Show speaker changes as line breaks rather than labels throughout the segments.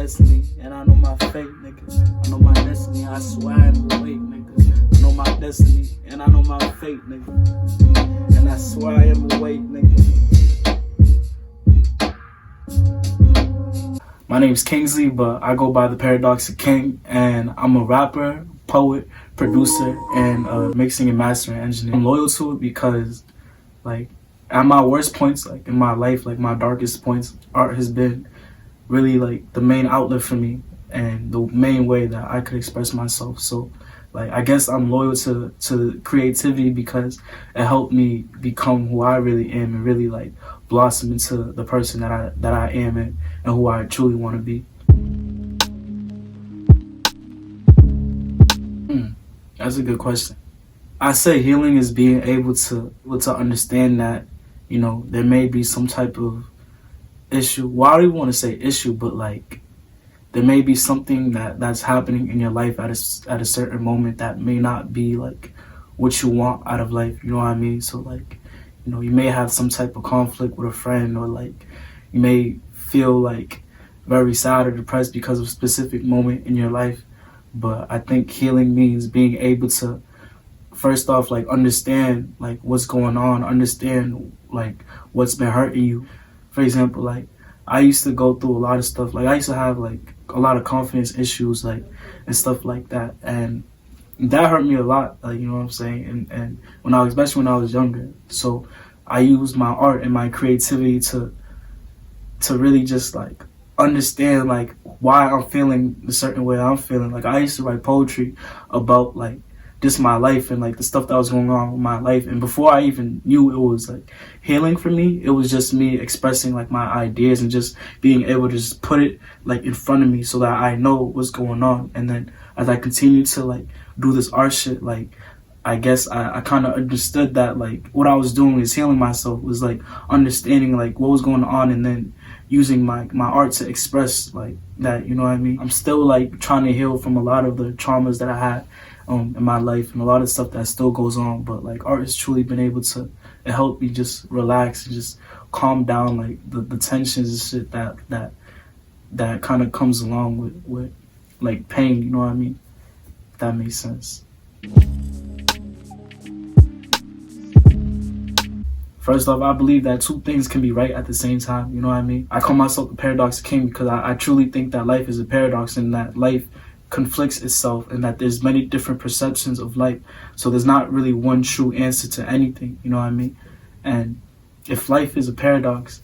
destiny, and I know my fate, nigga. I know my destiny, I swear I am awake, nigga. I know my destiny, and I know my fate, nigga. And I swear I am awake, nigga. My name's Kingsley, but I go by the Paradox of King, and I'm a rapper, poet, producer, and a mixing and mastering engineer. I'm loyal to it because, like, at my worst points, like in my life, like my darkest points, art has been really like the main outlet for me and the main way that I could express myself. So, like, I guess I'm loyal to creativity because it helped me become who I really am and really like blossom into the person that I am and who I truly want to be. That's a good question. I say healing is being able to understand that, you know, there may be some type of issue. Well, I don't even want to say issue, but like there may be something that's happening in your life at a certain moment that may not be like what you want out of life. You know what I mean? So like, you know, you may have some type of conflict with a friend, or like you may feel like very sad or depressed because of a specific moment in your life. But I think healing means being able to first off like understand like what's going on, understand like what's been hurting you. For example, like I used to go through a lot of stuff. Like I used to have like a lot of confidence issues, like and stuff like that, and that hurt me a lot. Like, you know what I'm saying? And when I was, especially when I was younger, so I used my art and my creativity to really just like understand like why I'm feeling the certain way I'm feeling. Like I used to write poetry about like just my life and like the stuff that was going on with my life, and before I even knew it was like healing for me, it was just me expressing like my ideas and just being able to just put it like in front of me so that I know what's going on. And then as I continued to like do this art shit, like I guess I kind of understood that like what I was doing is healing myself, was like understanding like what was going on and then using my art to express like that, you know what I mean? I'm still like trying to heal from a lot of the traumas that I had in my life and a lot of stuff that still goes on, but like art has truly been able to help me just relax and just calm down like the tensions and shit that kind of comes along with like pain, you know what I mean? If that makes sense. First off, I believe that two things can be right at the same time, you know what I mean? I call myself the Paradox King because I truly think that life is a paradox and that life conflicts itself and that there's many different perceptions of life. So there's not really one true answer to anything, you know what I mean? And if life is a paradox,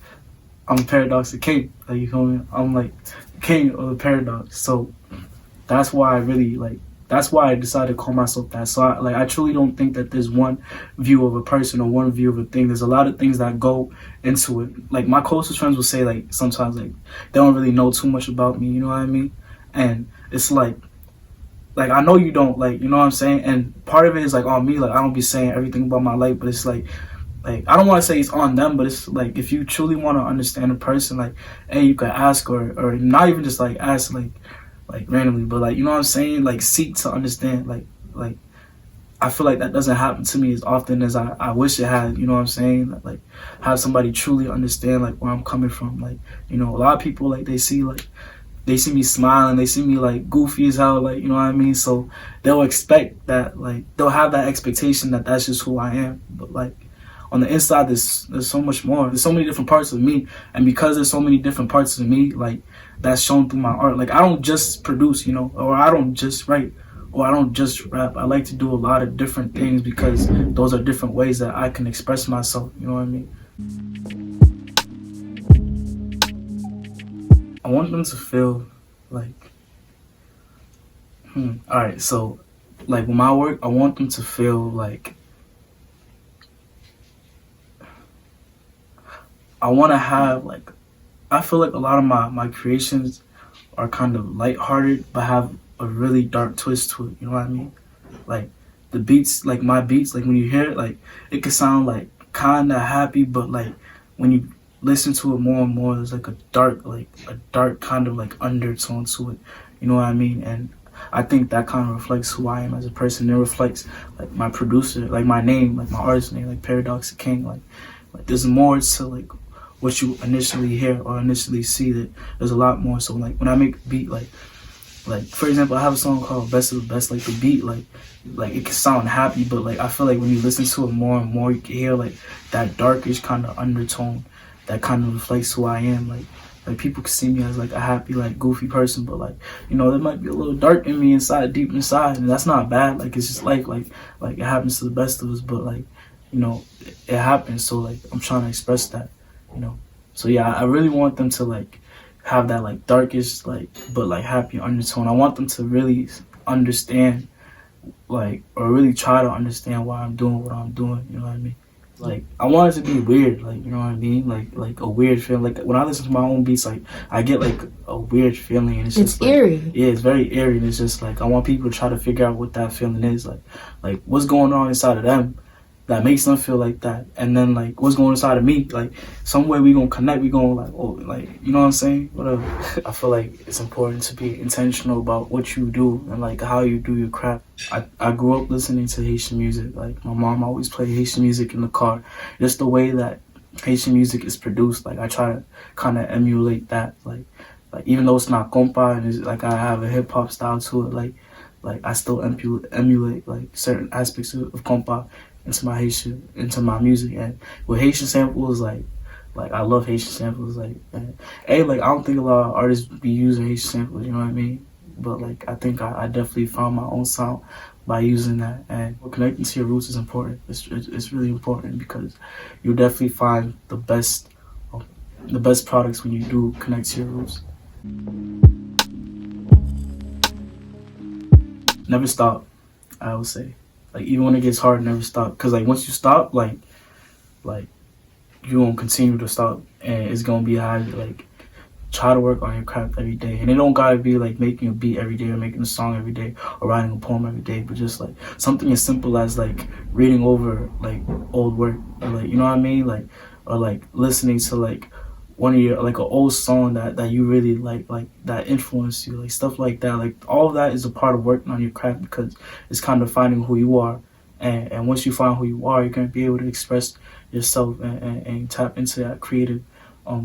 I'm a Paradox the King, like, you feel me? I'm like king of the paradox. So that's why I decided to call myself that. So I truly don't think that there's one view of a person or one view of a thing. There's a lot of things that go into it. Like my closest friends will say like sometimes like they don't really know too much about me, you know what I mean? And it's like I know you don't, like, you know what I'm saying? And part of it is like on me, like I don't be saying everything about my life, but it's like I don't want to say it's on them, but it's like if you truly want to understand a person, like, hey, you could ask or not even just like ask like randomly, but like, you know what I'm saying? Like seek to understand, like I feel like that doesn't happen to me as often as I wish it had, you know what I'm saying? Like have somebody truly understand like where I'm coming from. Like, you know, a lot of people like they see me smiling, they see me like goofy as hell, like, you know what I mean? So they'll expect that, like they'll have that expectation that that's just who I am. But like on the inside there's so much more. There's so many different parts of me, and because there's so many different parts of me, like that's shown through my art. Like I don't just produce, you know, or I don't just write, or I don't just rap. I like to do a lot of different things because those are different ways that I can express myself, you know what I mean? I want them to feel like, alright, so like with my work, I want them to feel like, I want to have like, I feel like a lot of my creations are kind of lighthearted but have a really dark twist to it, you know what I mean? Like the beats, like my beats, like when you hear it, like it can sound like kind of happy, but like when you listen to it more and more, there's like a dark kind of like undertone to it, you know what I mean? And I think that kind of reflects who I am as a person. It reflects like my producer, like my name, like my artist name, like Paradox the King. Like there's more to like what you initially hear or initially see. That there's a lot more. So like when I make a beat, like for example, I have a song called Best of the Best. Like the beat, like it can sound happy, but like I feel like when you listen to it more and more, you can hear like that darkish kind of undertone that kind of reflects who I am. Like people can see me as like a happy, like goofy person, but like, you know, there might be a little dark in me inside, deep inside, and that's not bad. Like it's just like it happens to the best of us, but like, you know, it happens. So like I'm trying to express that, you know. So yeah, I really want them to like have that like darkish, like but like happy undertone. I want them to really understand, like, or really try to understand why I'm doing what I'm doing. You know what I mean? Like I want it to be weird, like, you know what I mean? Like a weird feeling. Like when I listen to my own beats, like I get like a weird feeling, and it's just like,
eerie.
Yeah, it's very eerie, and it's just like I want people to try to figure out what that feeling is, like what's going on inside of them that makes them feel like that, and then like what's going inside of me, like some way we gonna connect, we gonna like, oh, like, you know what I'm saying, whatever. I feel like it's important to be intentional about what you do and like how you do your craft. I grew up listening to Haitian music. Like my mom always played Haitian music in the car. Just the way that Haitian music is produced, like I try to kind of emulate that, like even though it's not compa and it's like I have a hip hop style to it, like I still emulate like certain aspects of compa into my music. And with Haitian samples, like I love Haitian samples. Like I don't think a lot of artists be using Haitian samples, you know what I mean? But like I think I definitely found my own sound by using that. And connecting to your roots is important. It's really important, because you'll definitely find the best products when you do connect to your roots. Never stop, I would say. Like even when it gets hard, never stop. Cause like once you stop, like you won't continue to stop, and it's gonna be hard. Like try to work on your craft every day, and it don't gotta be like making a beat every day or making a song every day or writing a poem every day, but just like something as simple as like reading over like old work, or like, you know what I mean, like, or like listening to like one of your like an old song that you really like that influenced you, like stuff like that. Like all of that is a part of working on your craft, because it's kind of finding who you are, and once you find who you are, you're gonna be able to express yourself and tap into that creative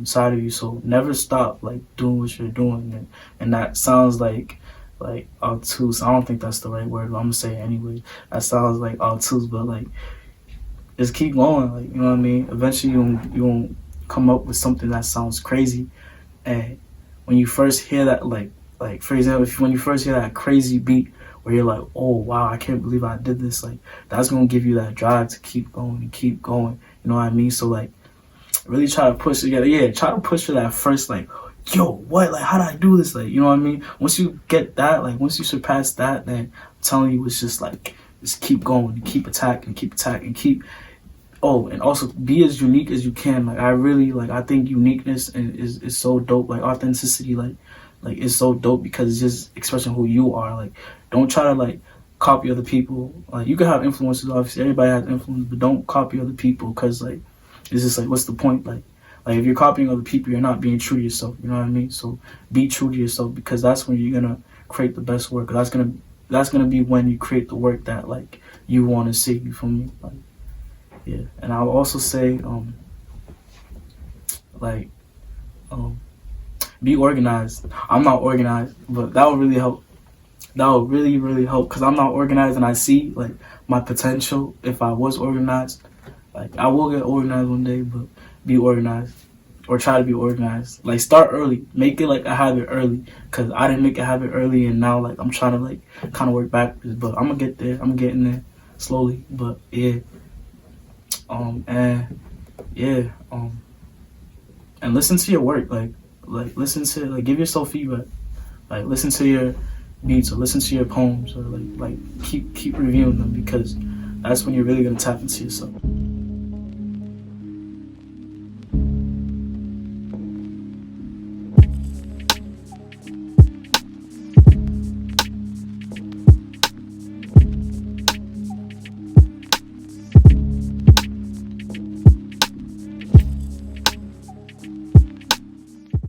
side of you. So never stop like doing what you're doing, and that sounds like obtuse. I don't think that's the right word, but I'm gonna say it anyway. That sounds like obtuse, but like just keep going. Like, you know what I mean? Eventually you won't come up with something that sounds crazy, and when you first hear that, like for example, when you first hear that crazy beat where you're like, oh wow, I can't believe I did this, like that's gonna give you that drive to keep going and keep going. You know what I mean? So like really try to push together. Yeah, try to push for that first, like, yo, what, like how did I do this? Like, you know what I mean? Once you get that, like once you surpass that, then I'm telling you, it's just like just keep going, keep attacking, keep. Oh, and also be as unique as you can. Like I think uniqueness is so dope. Like authenticity, like it's so dope, because it's just expressing who you are. Like don't try to like copy other people. Like you can have influences, obviously everybody has influence, but don't copy other people, because like it's just like, what's the point? Like if you're copying other people, you're not being true to yourself. You know what I mean? So be true to yourself, because that's when you're gonna create the best work. That's gonna be when you create the work that like you want to see. You feel me? Like, yeah. And I'll also say be organized. I'm not organized, but that would really help. That would really, really help, because I'm not organized, and I see like my potential if I was organized. Like I will get organized one day, but be organized, or try to be organized. Like start early, make it like a habit early, because I didn't make a habit early, and now like I'm trying to like kind of work backwards, but I'm gonna get there. I'm getting there slowly, but yeah. And listen to your work, like listen to, like give yourself feedback, like listen to your beats or listen to your poems, or like keep reviewing them, because that's when you're really gonna tap into yourself.